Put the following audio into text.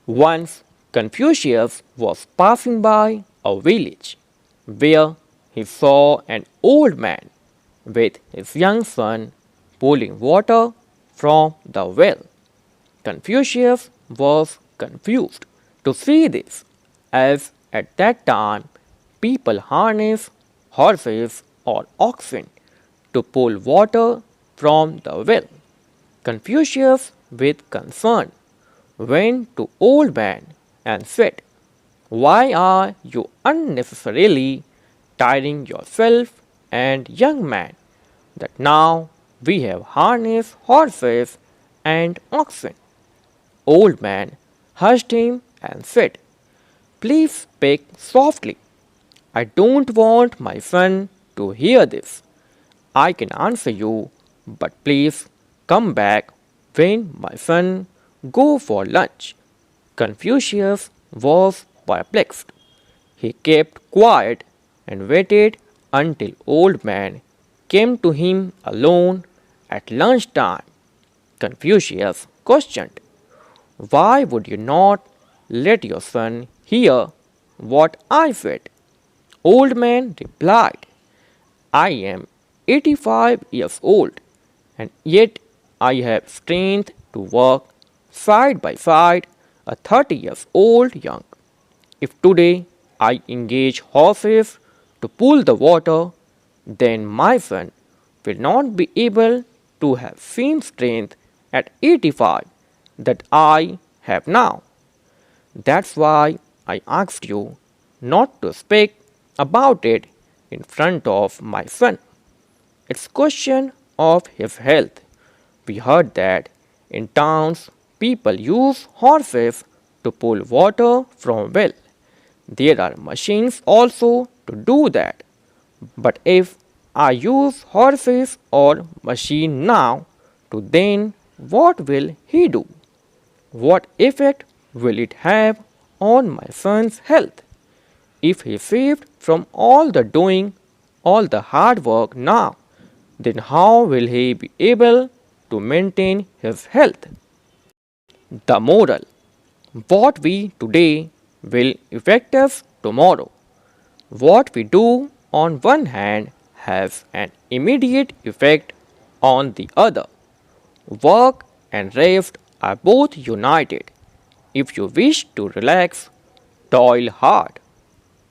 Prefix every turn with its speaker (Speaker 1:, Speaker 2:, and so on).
Speaker 1: Once Confucius was passing by a village where he saw an old man with his young son pulling water from the well. Confucius was confused to see this, as at that time people harnessed horses or oxen to pull water from the well. Confucius, with concern, went to old man and said, "Why are you unnecessarily tiring yourself and young man, that now we have harnessed horses and oxen?" Old man hushed him and said, "Please speak softly. I don't want my son to hear this. I can answer you, but please come back when my son go for lunch." Confucius was perplexed. He kept quiet and waited until old man came to him alone at lunchtime. Confucius questioned, "Why would you not let your son hear what I said?" Old man replied, "I am 85 years old, and yet I have strength to work side by side a 30 years old young. If today I engage horses to pull the water, then my son will not be able to have same strength at 85 that I have now. That's why I asked you not to speak about it in front of my son. It's question of his health. We heard that in towns people use horses to pull water from well. There are machines also to do that. But if I use horses or machine now, to then what will he do? What effect will it have on my son's health? If he saved from all the doing, all the hard work now, then how will he be able to maintain his health? The moral: what we today will affect us tomorrow. What we do on one hand has an immediate effect on the other. Work and rest are both united. If you wish to relax, toil hard.